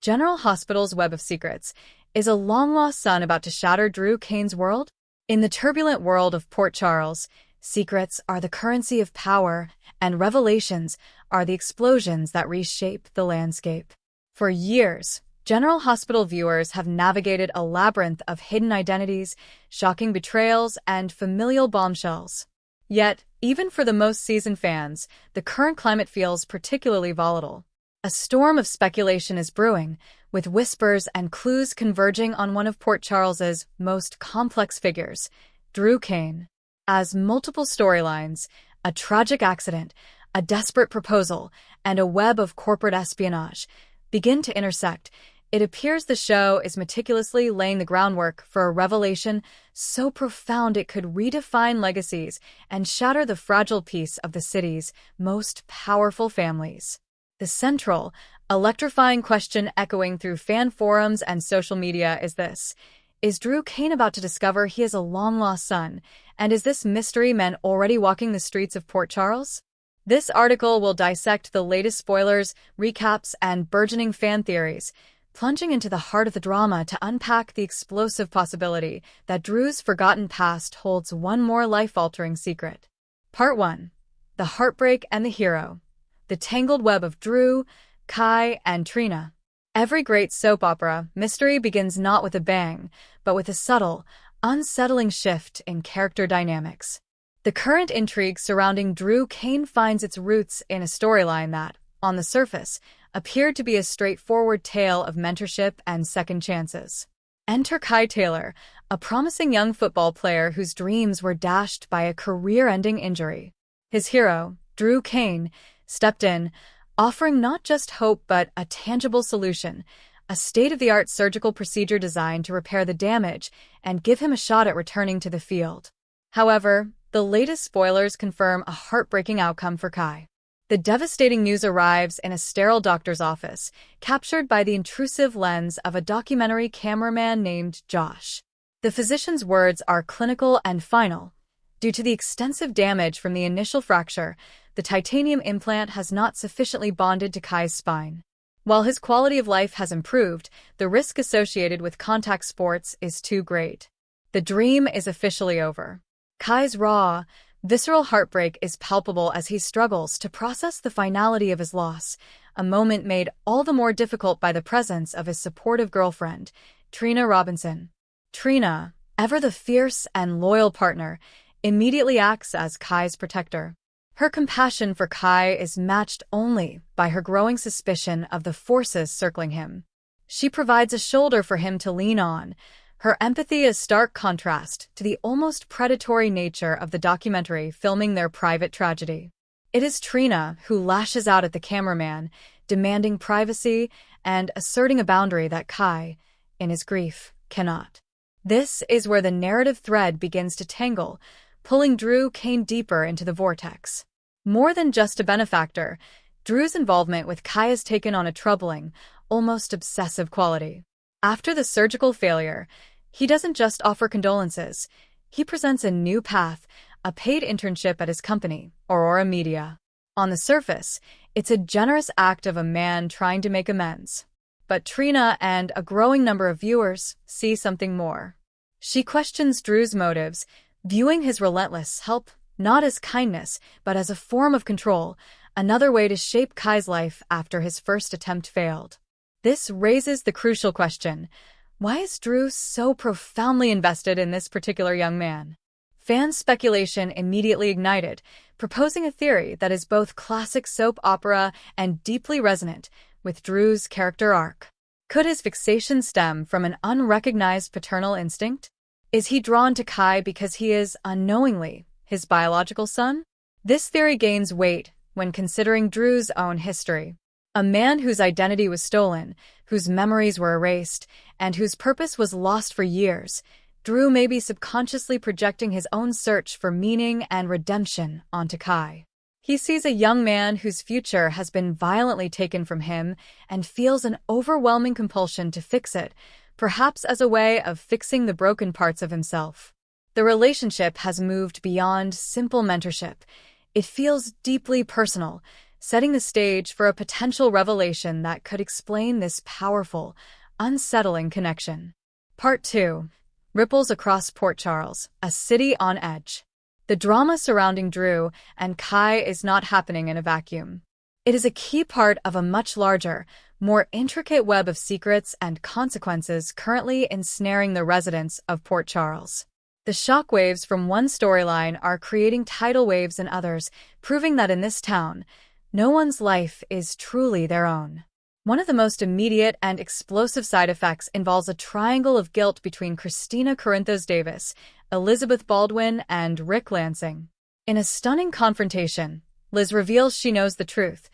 General Hospital's web of secrets. Is a long-lost son about to shatter Drew Kane's world? In the turbulent world of Port Charles, secrets are the currency of power, and revelations are the explosions that reshape the landscape. For years, General Hospital viewers have navigated a labyrinth of hidden identities, shocking betrayals, and familial bombshells. Yet, even for the most seasoned fans, the current climate feels particularly volatile. A storm of speculation is brewing, with whispers and clues converging on one of Port Charles's most complex figures, Drew Kane. As multiple storylines, a tragic accident, a desperate proposal, and a web of corporate espionage begin to intersect, it appears the show is meticulously laying the groundwork for a revelation so profound it could redefine legacies and shatter the fragile peace of the city's most powerful families. The central, electrifying question echoing through fan forums and social media is this: is Drew Kane about to discover he is a long-lost son, and is this mystery man already walking the streets of Port Charles? This article will dissect the latest spoilers, recaps, and burgeoning fan theories, plunging into the heart of the drama to unpack the explosive possibility that Drew's forgotten past holds one more life-altering secret. Part 1. The Heartbreak and the Hero. The tangled web of Drew, Kai, and Trina. Every great soap opera mystery begins not with a bang, but with a subtle, unsettling shift in character dynamics. The current intrigue surrounding Drew Kane finds its roots in a storyline that, on the surface, appeared to be a straightforward tale of mentorship and second chances. Enter Kai Taylor, a promising young football player whose dreams were dashed by a career-ending injury. His hero, Drew Kane, stepped in, offering not just hope but a tangible solution, a state-of-the-art surgical procedure designed to repair the damage and give him a shot at returning to the field. However, the latest spoilers confirm a heartbreaking outcome for Kai. The devastating news arrives in a sterile doctor's office, captured by the intrusive lens of a documentary cameraman named Josh. The physician's words are clinical and final. Due to the extensive damage from the initial fracture, the titanium implant has not sufficiently bonded to Kai's spine. While his quality of life has improved, the risk associated with contact sports is too great. The dream is officially over. Kai's raw, visceral heartbreak is palpable as he struggles to process the finality of his loss, a moment made all the more difficult by the presence of his supportive girlfriend, Trina Robinson. Trina, ever the fierce and loyal partner, immediately acts as Kai's protector. Her compassion for Kai is matched only by her growing suspicion of the forces circling him. She provides a shoulder for him to lean on, her empathy a stark contrast to the almost predatory nature of the documentary filming their private tragedy. It is Trina who lashes out at the cameraman, demanding privacy and asserting a boundary that Kai, in his grief, cannot. This is where the narrative thread begins to tangle, pulling Drew Kane deeper into the vortex. More than just a benefactor, Drew's involvement with Kai has taken on a troubling, almost obsessive quality. After the surgical failure, he doesn't just offer condolences. He presents a new path, a paid internship at his company, Aurora Media. On the surface, it's a generous act of a man trying to make amends. But Trina and a growing number of viewers see something more. She questions Drew's motives, viewing his relentless help not as kindness, but as a form of control, another way to shape Kai's life after his first attempt failed. This raises the crucial question: why is Drew so profoundly invested in this particular young man? Fan speculation immediately ignited, proposing a theory that is both classic soap opera and deeply resonant with Drew's character arc. Could his fixation stem from an unrecognized paternal instinct? Is he drawn to Kai because he is, unknowingly, his biological son? This theory gains weight when considering Drew's own history. A man whose identity was stolen, whose memories were erased, and whose purpose was lost for years, Drew may be subconsciously projecting his own search for meaning and redemption onto Kai. He sees a young man whose future has been violently taken from him and feels an overwhelming compulsion to fix it, perhaps as a way of fixing the broken parts of himself. The relationship has moved beyond simple mentorship. It feels deeply personal, setting the stage for a potential revelation that could explain this powerful, unsettling connection. Part 2. Ripples across Port Charles, a city on edge. The drama surrounding Drew and Kai is not happening in a vacuum. It is a key part of a much larger, more intricate web of secrets and consequences currently ensnaring the residents of Port Charles. The shockwaves from one storyline are creating tidal waves in others, proving that in this town, no one's life is truly their own. One of the most immediate and explosive side effects involves a triangle of guilt between Christina Corinthos Davis, Elizabeth Baldwin, and Rick Lansing. In a stunning confrontation, Liz reveals she knows the truth.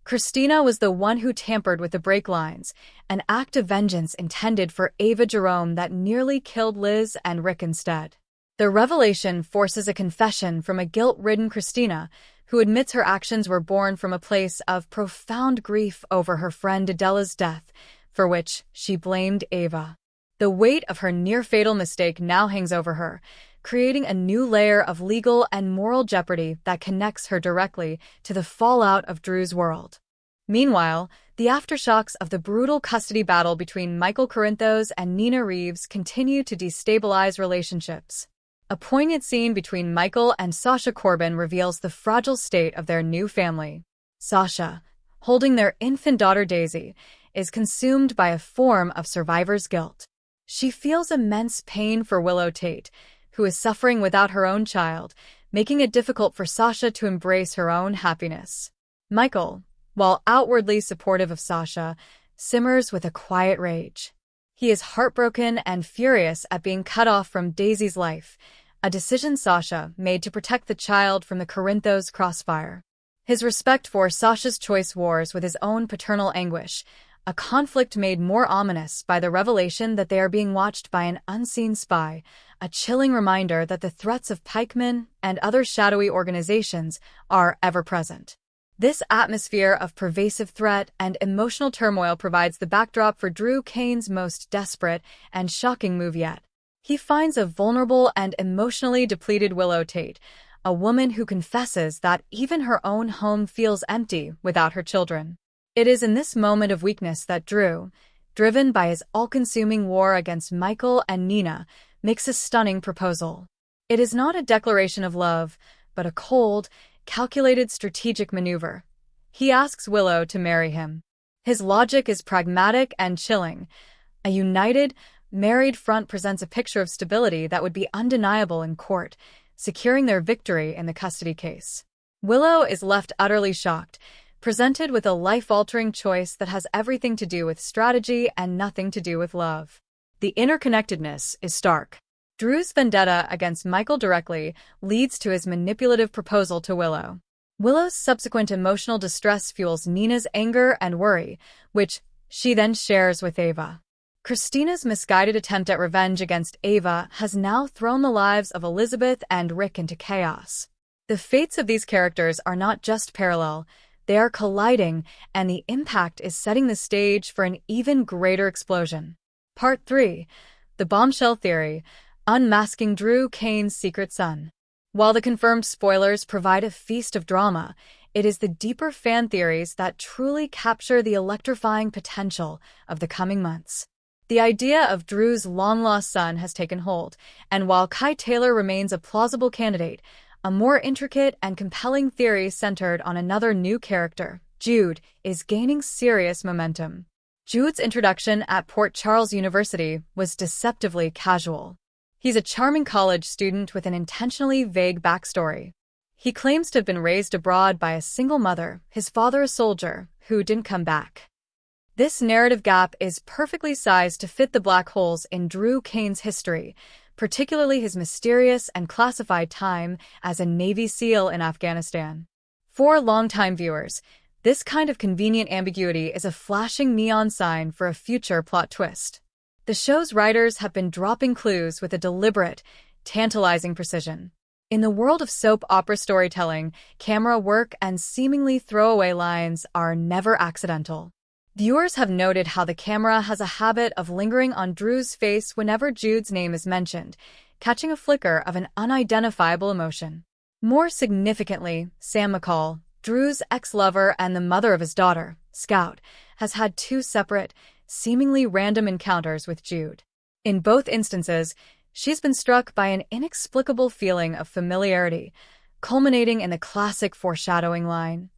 Christina was the one who tampered with the brake lines, an act of vengeance intended for Ava Jerome that nearly killed Liz and Rick instead. The revelation forces a confession from a guilt-ridden Christina, who admits her actions were born from a place of profound grief over her friend Adela's death, for which she blamed Ava. The weight of her near-fatal mistake now hangs over her, creating a new layer of legal and moral jeopardy that connects her directly to the fallout of Drew's world. Meanwhile, the aftershocks of the brutal custody battle between Michael Corinthos and Nina Reeves continue to destabilize relationships. A poignant scene between Michael and Sasha Corbin reveals the fragile state of their new family. Sasha, holding their infant daughter Daisy, is consumed by a form of survivor's guilt. She feels immense pain for Willow Tate, who is suffering without her own child, making it difficult for Sasha to embrace her own happiness. Michael, while outwardly supportive of Sasha, simmers with a quiet rage. He is heartbroken and furious at being cut off from Daisy's life, a decision Sasha made to protect the child from the Corinthos crossfire. His respect for Sasha's choice wars with his own paternal anguish, a conflict made more ominous by the revelation that they are being watched by an unseen spy, a chilling reminder that the threats of pikemen and other shadowy organizations are ever present. This atmosphere of pervasive threat and emotional turmoil provides the backdrop for Drew Kane's most desperate and shocking move yet. He finds a vulnerable and emotionally depleted Willow Tate, a woman who confesses that even her own home feels empty without her children. It is in this moment of weakness that Drew, driven by his all-consuming war against Michael and Nina, makes a stunning proposal. It is not a declaration of love, but a cold, calculated strategic maneuver. He asks Willow to marry him. His logic is pragmatic and chilling. A united, married front presents a picture of stability that would be undeniable in court, securing their victory in the custody case. Willow is left utterly shocked, presented with a life-altering choice that has everything to do with strategy and nothing to do with love. The interconnectedness is stark. Drew's vendetta against Michael directly leads to his manipulative proposal to Willow. Willow's subsequent emotional distress fuels Nina's anger and worry, which she then shares with Ava. Christina's misguided attempt at revenge against Ava has now thrown the lives of Elizabeth and Rick into chaos. The fates of these characters are not just parallel, they are colliding, and the impact is setting the stage for an even greater explosion. Part 3. The Bombshell Theory, Unmasking Drew Kane's Secret Son. While the confirmed spoilers provide a feast of drama, it is the deeper fan theories that truly capture the electrifying potential of the coming months. The idea of Drew's long-lost son has taken hold, and while Kai Taylor remains a plausible candidate, a more intricate and compelling theory centered on another new character, Jude, is gaining serious momentum. Jude's introduction at Port Charles University was deceptively casual. He's a charming college student with an intentionally vague backstory. He claims to have been raised abroad by a single mother, his father a soldier, who didn't come back. This narrative gap is perfectly sized to fit the black holes in Drew Kane's history, particularly his mysterious and classified time as a Navy SEAL in Afghanistan. For longtime viewers, this kind of convenient ambiguity is a flashing neon sign for a future plot twist. The show's writers have been dropping clues with a deliberate, tantalizing precision. In the world of soap opera storytelling, camera work and seemingly throwaway lines are never accidental. Viewers have noted how the camera has a habit of lingering on Drew's face whenever Jude's name is mentioned, catching a flicker of an unidentifiable emotion. More significantly, Sam McCall, Drew's ex-lover and the mother of his daughter, Scout, has had two separate, seemingly random encounters with Jude. In both instances, she's been struck by an inexplicable feeling of familiarity, culminating in the classic foreshadowing line,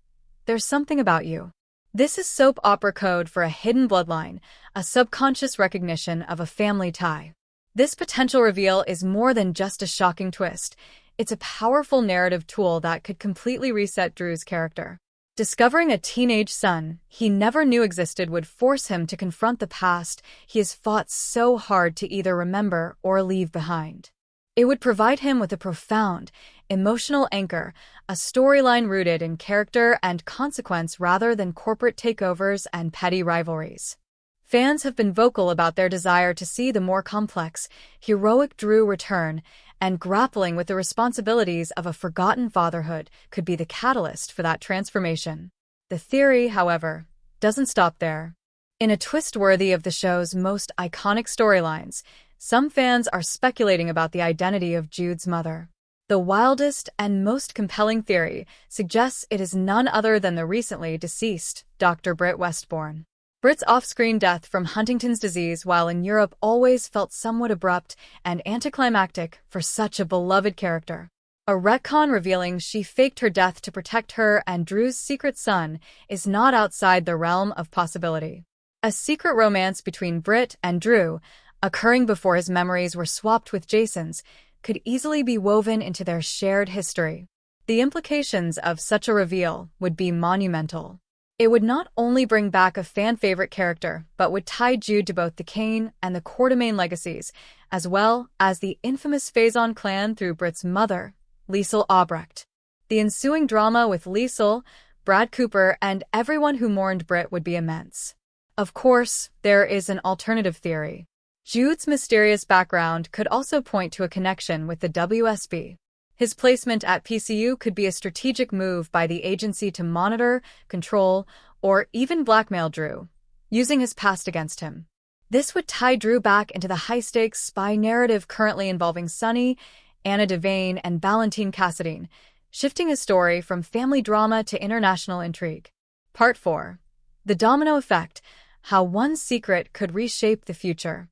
"There's something about you." This is soap opera code for a hidden bloodline, a subconscious recognition of a family tie. This potential reveal is more than just a shocking twist. It's a powerful narrative tool that could completely reset Drew's character. Discovering a teenage son he never knew existed would force him to confront the past he has fought so hard to either remember or leave behind. It would provide him with a profound, emotional anchor, a storyline rooted in character and consequence rather than corporate takeovers and petty rivalries. Fans have been vocal about their desire to see the more complex, heroic Drew return, and grappling with the responsibilities of a forgotten fatherhood could be the catalyst for that transformation. The theory, however, doesn't stop there. In a twist worthy of the show's most iconic storylines, some fans are speculating about the identity of Jude's mother. The wildest and most compelling theory suggests it is none other than the recently deceased Dr. Britt Westbourne. Britt's off-screen death from Huntington's disease while in Europe always felt somewhat abrupt and anticlimactic for such a beloved character. A retcon revealing she faked her death to protect her and Drew's secret son is not outside the realm of possibility. A secret romance between Britt and Drew, occurring before his memories were swapped with Jason's, could easily be woven into their shared history. The implications of such a reveal would be monumental. It would not only bring back a fan-favorite character, but would tie Jude to both the Kane and the Quartermaine legacies, as well as the infamous Faison clan through Britt's mother, Liesl Albrecht. The ensuing drama with Liesl, Brad Cooper, and everyone who mourned Britt would be immense. Of course, there is an alternative theory. Jude's mysterious background could also point to a connection with the WSB. His placement at PCU could be a strategic move by the agency to monitor, control, or even blackmail Drew, using his past against him. This would tie Drew back into the high-stakes spy narrative currently involving Sonny, Anna Devane, and Valentine Cassadine, shifting his story from family drama to international intrigue. Part 4. The Domino Effect: How One Secret Could Reshape the Future.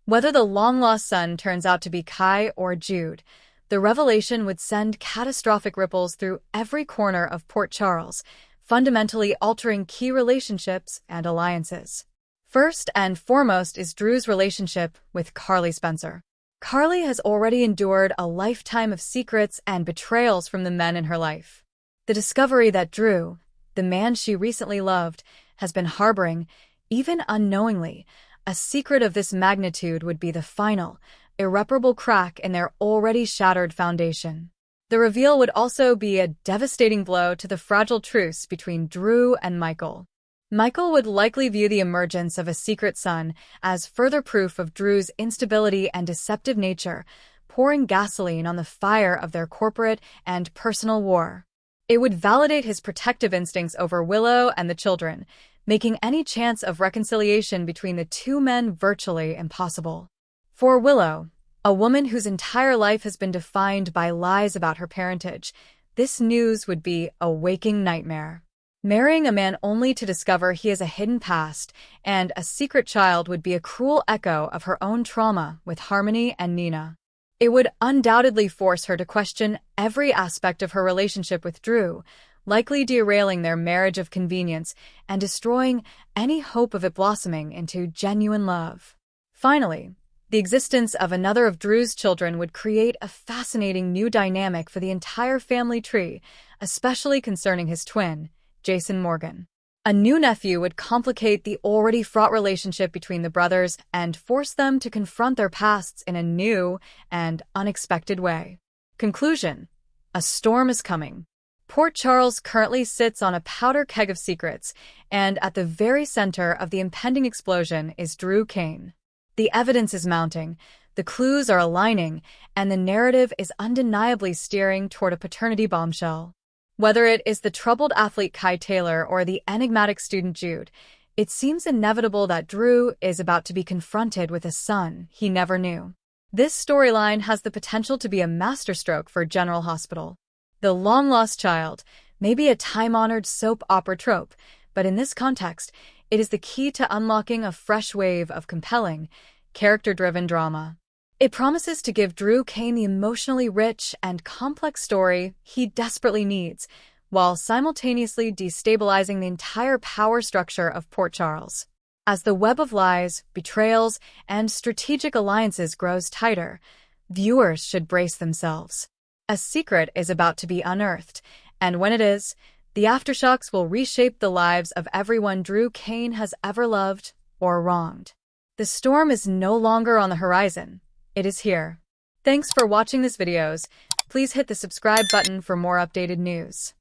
Whether the long-lost son turns out to be Kai or Jude, the revelation would send catastrophic ripples through every corner of Port Charles, fundamentally altering key relationships and alliances. First and foremost is Drew's relationship with Carly Spencer. Carly has already endured a lifetime of secrets and betrayals from the men in her life. The discovery that Drew, the man she recently loved, has been harboring, even unknowingly, a secret of this magnitude would be the final, irreparable crack in their already shattered foundation. The reveal would also be a devastating blow to the fragile truce between Drew and Michael. Michael would likely view the emergence of a secret son as further proof of Drew's instability and deceptive nature, pouring gasoline on the fire of their corporate and personal war. It would validate his protective instincts over Willow and the children, making any chance of reconciliation between the two men virtually impossible. For Willow, a woman whose entire life has been defined by lies about her parentage, this news would be a waking nightmare. Marrying a man only to discover he has a hidden past and a secret child would be a cruel echo of her own trauma with Harmony and Nina. It would undoubtedly force her to question every aspect of her relationship with Drew, likely derailing their marriage of convenience and destroying any hope of it blossoming into genuine love. Finally, the existence of another of Drew's children would create a fascinating new dynamic for the entire family tree, especially concerning his twin, Jason Morgan. A new nephew would complicate the already fraught relationship between the brothers and force them to confront their pasts in a new and unexpected way. Conclusion: a storm is coming. Port Charles currently sits on a powder keg of secrets, and at the very center of the impending explosion is Drew Kane. The evidence is mounting, the clues are aligning, and the narrative is undeniably steering toward a paternity bombshell. Whether it is the troubled athlete Kai Taylor or the enigmatic student Jude, it seems inevitable that Drew is about to be confronted with a son he never knew. This storyline has the potential to be a masterstroke for General Hospital. The long-lost child, may be a time-honored soap opera trope, but in this context, it is the key to unlocking a fresh wave of compelling, character-driven drama. It promises to give Drew Kane the emotionally rich and complex story he desperately needs, while simultaneously destabilizing the entire power structure of Port Charles. As the web of lies, betrayals, and strategic alliances grows tighter, viewers should brace themselves. A secret is about to be unearthed, and when it is, the aftershocks will reshape the lives of everyone Drew Kane has ever loved or wronged. The storm is no longer on the horizon. It is here. Thanks for watching this videos. Please hit the subscribe button for more updated news.